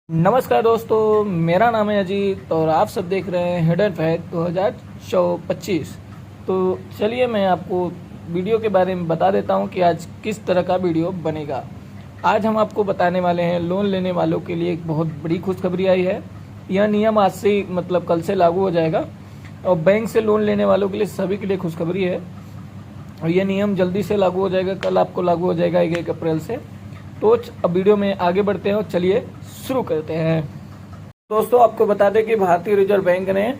नमस्कार दोस्तों, मेरा नाम है अजीत और आप सब देख रहे हैं हिडन फैक्ट 2025। तो चलिए मैं आपको वीडियो के बारे में बता देता हूं कि आज किस तरह का वीडियो बनेगा। आज हम आपको बताने वाले हैं लोन लेने वालों के लिए एक बहुत बड़ी खुशखबरी आई है। यह नियम आज से कल से लागू हो जाएगा और बैंक से लोन लेने वालों के लिए सभी के लिए खुशखबरी है और यह नियम जल्दी से लागू हो जाएगा। कल आपको लागू हो जाएगा 1 अप्रैल से। तो अब वीडियो में आगे बढ़ते हैं और चलिए शुरू करते हैं। दोस्तों, आपको बता दें कि भारतीय रिजर्व बैंक ने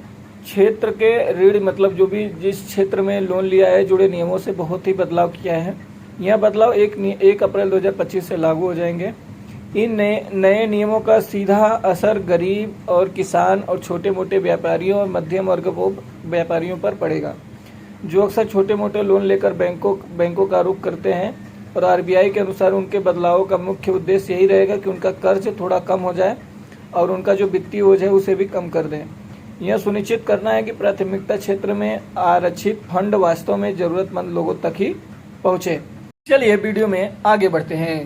क्षेत्र के ऋण जो भी जिस क्षेत्र में लोन लिया है जुड़े नियमों से बहुत ही बदलाव किया है। यह बदलाव 1 अप्रैल 2025 से लागू हो जाएंगे। इन नए नियमों का सीधा असर गरीब और किसान और छोटे मोटे व्यापारियों और मध्यम वर्ग व्यापारियों पर पड़ेगा, जो अक्सर छोटे मोटे लोन लेकर बैंकों का रुख करते हैं। और आरबीआई के अनुसार उनके बदलावों का मुख्य उद्देश्य यही रहेगा कि उनका कर्ज थोड़ा कम हो जाए और उनका जो वित्तीय बोझ है उसे भी कम कर दें। यह सुनिश्चित करना है कि प्राथमिकता क्षेत्र में आरक्षित फंड वास्तव में जरूरतमंद लोगों तक ही पहुंचे। चलिए वीडियो में आगे बढ़ते हैं।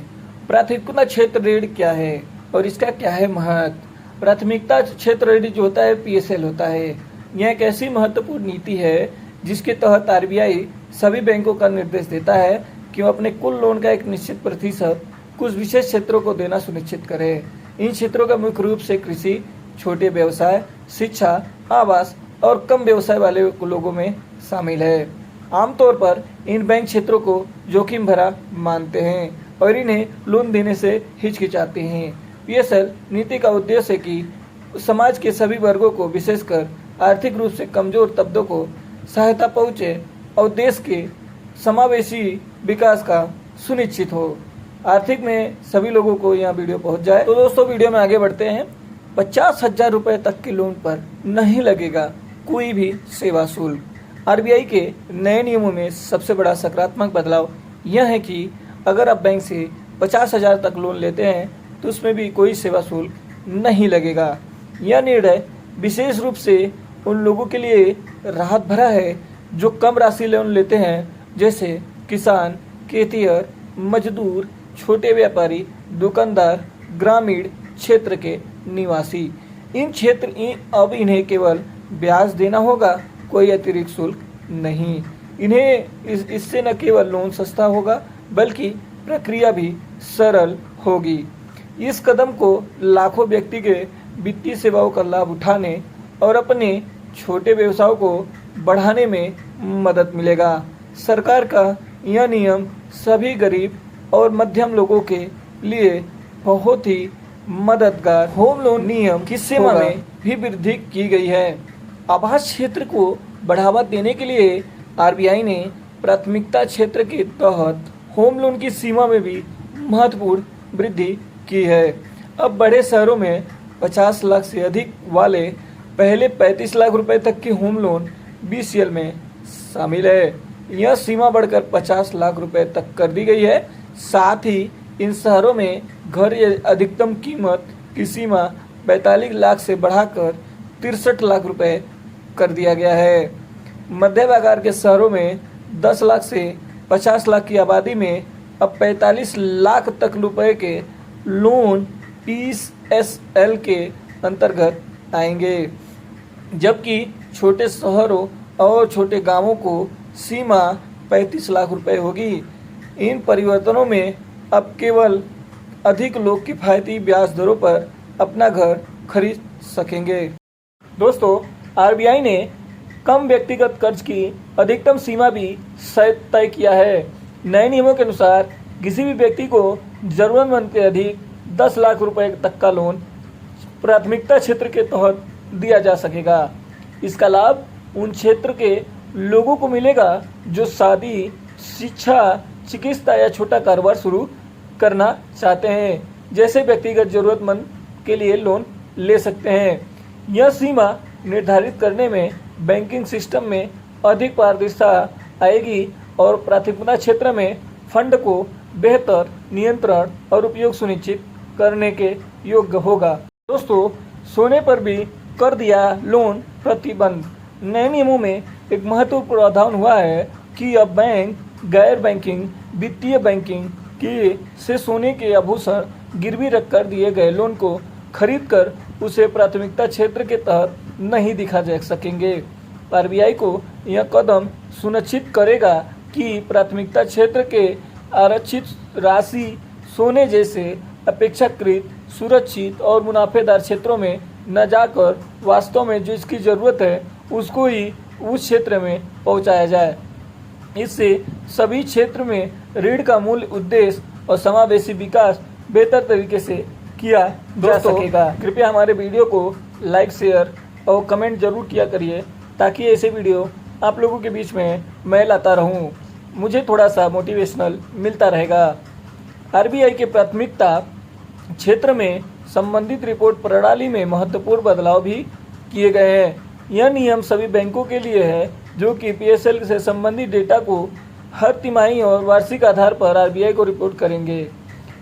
प्राथमिकता क्षेत्र ऋण क्या है और इसका क्या है महत्व। प्राथमिकता क्षेत्र ऋण जो होता है पीएसएल होता है। यह एक ऐसी महत्वपूर्ण नीति है जिसके तहत आरबीआई सभी बैंकों का निर्देश देता है कि वो अपने कुल लोन का एक निश्चित प्रतिशत कुछ विशेष क्षेत्रों को देना सुनिश्चित करें। इन क्षेत्रों का मुख्य रूप से कृषि, छोटे व्यवसाय, शिक्षा, आवास और कम व्यवसाय वाले लोगों में शामिल है। आमतौर पर इन बैंक क्षेत्रों को जोखिम भरा मानते हैं और इन्हें लोन देने से हिचकिचाते हैं। पीएसएल नीति का उद्देश्य है कि समाज के सभी वर्गों को, विशेषकर आर्थिक रूप से कमजोर तबकों को सहायता पहुँचे और देश के समावेशी विकास का सुनिश्चित हो। आर्थिक में सभी लोगों को यह वीडियो पहुंच जाए। तो दोस्तों, वीडियो में आगे बढ़ते हैं। 50,000 रुपए तक के लोन पर नहीं लगेगा कोई भी सेवा शुल्क। आरबीआई के नए नियमों में सबसे बड़ा सकारात्मक बदलाव यह है कि अगर आप बैंक से 50,000 तक लोन लेते हैं तो उसमें भी कोई सेवा शुल्क नहीं लगेगा। यह निर्णय विशेष रूप से उन लोगों के लिए राहत भरा है जो कम राशि लोन लेते हैं, जैसे किसान, खेतिहर, मजदूर, छोटे व्यापारी, दुकानदार, ग्रामीण क्षेत्र के निवासी। अब इन्हें केवल ब्याज देना होगा, कोई अतिरिक्त शुल्क नहीं। इससे न केवल लोन सस्ता होगा बल्कि प्रक्रिया भी सरल होगी। इस कदम को लाखों व्यक्ति के वित्तीय सेवाओं का लाभ उठाने और अपने छोटे व्यवसायों को बढ़ाने में मदद मिलेगा। सरकार का यह नियम सभी गरीब और मध्यम लोगों के लिए बहुत ही मददगार। होम लोन नियम की सीमा में भी वृद्धि की गई है। आवास क्षेत्र को बढ़ावा देने के लिए आरबीआई ने प्राथमिकता क्षेत्र के तहत होम लोन की सीमा में भी महत्वपूर्ण वृद्धि की है। अब बड़े शहरों में 50 लाख से अधिक वाले पहले 35 लाख रुपए तक के होम लोन बीसीएल में शामिल है। यह सीमा बढ़कर 50 लाख रुपए तक कर दी गई है। साथ ही इन शहरों में घर अधिकतम कीमत की सीमा 45 लाख से बढ़ाकर 63 लाख रुपए कर दिया गया है। मध्यम आकार के शहरों में 10 लाख से 50 लाख की आबादी में अब 45 लाख तक रुपए के लोन पीएसएल के अंतर्गत आएंगे, जबकि छोटे शहरों और छोटे गांवों को सीमा 35 लाख रुपए होगी। इन परिवर्तनों में अब केवल अधिक लोग किफायती ब्याज दरों पर अपना घर खरीद सकेंगे। दोस्तों, आरबीआई ने कम व्यक्तिगत कर्ज की अधिकतम सीमा भी तय किया है। नए नियमों के अनुसार किसी भी व्यक्ति को जरूरतमंद के अधिक 10 लाख रुपए तक का लोन प्राथमिकता क्षेत्र के तहत दिया जा सकेगा। इसका लाभ उन क्षेत्र के लोगों को मिलेगा जो शादी, शिक्षा, चिकित्सा या छोटा कारोबार शुरू करना चाहते हैं, जैसे व्यक्तिगत जरूरतमंद के लिए लोन ले सकते हैं। यह सीमा निर्धारित करने में बैंकिंग सिस्टम में अधिक पारदर्शिता आएगी और प्राथमिकता क्षेत्र में फंड को बेहतर नियंत्रण और उपयोग सुनिश्चित करने के योग्य होगा। दोस्तों, सोने पर भी कर दिया लोन प्रतिबंध। नए नियमों में एक महत्वपूर्ण प्रावधान हुआ है कि अब बैंक गैर बैंकिंग वित्तीय बैंकिंग से सोने के आभूषण गिरवी रखकर दिए गए लोन को खरीद कर उसे प्राथमिकता क्षेत्र के तहत नहीं दिखा जा सकेंगे। आरबीआई को यह कदम सुनिश्चित करेगा कि प्राथमिकता क्षेत्र के आरक्षित राशि सोने जैसे अपेक्षाकृत सुरक्षित और मुनाफेदार क्षेत्रों में न जाकर वास्तव में जो इसकी ज़रूरत है उसको ही उस क्षेत्र में पहुंचाया जाए। इससे सभी क्षेत्र में ऋण का मूल उद्देश्य और समावेशी विकास बेहतर तरीके से किया जा सकेगा। कृपया हमारे वीडियो को लाइक, शेयर और कमेंट जरूर किया करिए ताकि ऐसे वीडियो आप लोगों के बीच में मैं लाता रहूं, मुझे थोड़ा सा मोटिवेशनल मिलता रहेगा। आरबीआई के प्राथमिकता क्षेत्र में संबंधित रिपोर्ट प्रणाली में महत्वपूर्ण बदलाव भी किए गए हैं। यह नियम सभी बैंकों के लिए है जो कि पीएसएल से संबंधित डेटा को हर तिमाही और वार्षिक आधार पर आरबीआई को रिपोर्ट करेंगे।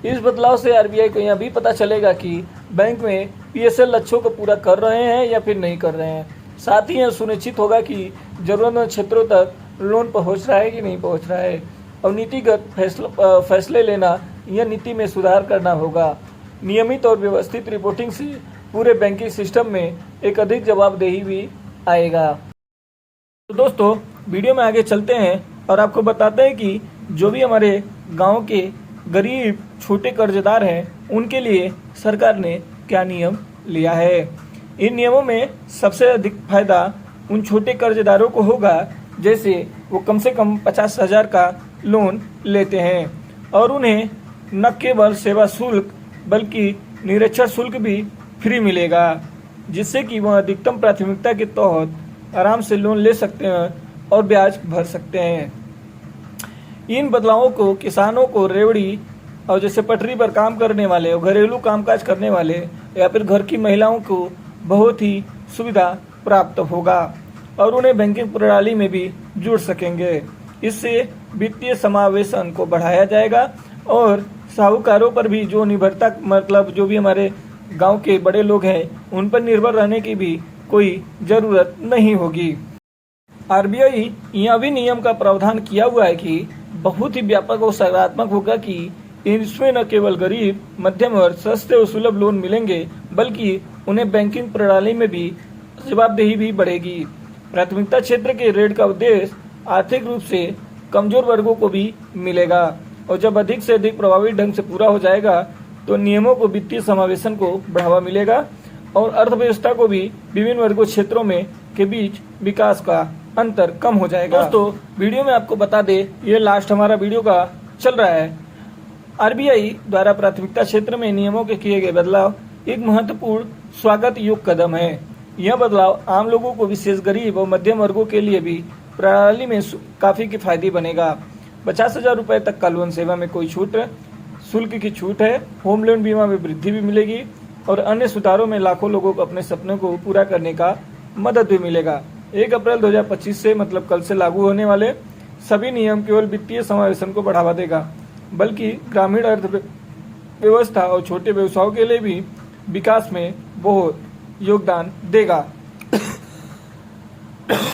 इस बदलाव से आरबीआई को यह भी पता चलेगा कि बैंक में पीएसएल लक्ष्यों को पूरा कर रहे हैं या फिर नहीं कर रहे हैं। साथ ही यह सुनिश्चित होगा कि जरूरतमंद क्षेत्रों तक लोन पहुंच रहा है कि नहीं पहुंच रहा है। और नीतिगत फैसले लेना, यह नीति में सुधार करना होगा। नियमित और व्यवस्थित रिपोर्टिंग से पूरे बैंकिंग सिस्टम में एक अधिक जवाबदेही भी आएगा। तो दोस्तों, वीडियो में आगे चलते हैं और आपको बताते हैं कि जो भी हमारे गांव के गरीब छोटे कर्जदार हैं उनके लिए सरकार ने क्या नियम लिया है। इन नियमों में सबसे अधिक फायदा उन छोटे कर्जदारों को होगा जैसे वो कम से कम 50,000 का लोन लेते हैं और उन्हें न केवल सेवा शुल्क बल्कि निरीक्षण शुल्क भी फ्री मिलेगा, जिससे कि वह अधिकतम प्राथमिकता के तहत आराम से लोन ले सकते हैं और ब्याज भर सकते हैं। इन बदलावों को किसानों को, रेवड़ी और जैसे पटरी पर काम करने वाले और घरेलू कामकाज करने वाले या फिर घर की महिलाओं को बहुत ही सुविधा प्राप्त होगा और उन्हें बैंकिंग प्रणाली में भी जुड़ सकेंगे। इससे वित्तीय समावेशन को बढ़ाया जाएगा और साहूकारों पर भी जो निर्भरता, मतलब जो भी हमारे गांव के बड़े लोग हैं उन पर निर्भर रहने की भी कोई ज़रूरत नहीं होगी। आरबीआई यह भी नियम का प्रावधान किया हुआ है कि बहुत ही व्यापक और सकारात्मक होगा कि इसमें न केवल गरीब, मध्यम वर्ग, सस्ते और सुलभ लोन मिलेंगे बल्कि उन्हें बैंकिंग प्रणाली में भी जवाबदेही भी बढ़ेगी। प्राथमिकता क्षेत्र के ऋण का उद्देश्य आर्थिक रूप से कमजोर वर्गों को भी मिलेगा और जब अधिक से अधिक प्रभावी ढंग से पूरा हो जाएगा तो नियमों को वित्तीय समावेशन को बढ़ावा मिलेगा और अर्थव्यवस्था को भी विभिन्न वर्गों क्षेत्रों में के बीच विकास का अंतर कम हो जाएगा। दोस्तों, वीडियो में आपको बता दे, ये लास्ट हमारा वीडियो का चल रहा है। आरबीआई द्वारा प्राथमिकता क्षेत्र में नियमों के किए गए बदलाव एक महत्वपूर्ण स्वागत योग्य कदम है। यह बदलाव आम लोगों को, विशेष गरीब और मध्यम वर्गों के लिए भी प्रणाली में काफी किफायती बनेगा। 50,000 रुपए तक का लोन सेवा में कोई छूट, शुल्क की छूट है, होम लोन बीमा में वृद्धि भी मिलेगी और अन्य सुधारों में लाखों लोगों को अपने सपनों को पूरा करने का मदद भी मिलेगा। 1 अप्रैल 2025 से, मतलब कल से लागू होने वाले सभी नियम केवल वित्तीय समावेशन को बढ़ावा देगा बल्कि ग्रामीण अर्थव्यवस्था और छोटे व्यवसायों के लिए भी विकास में बहुत योगदान देगा।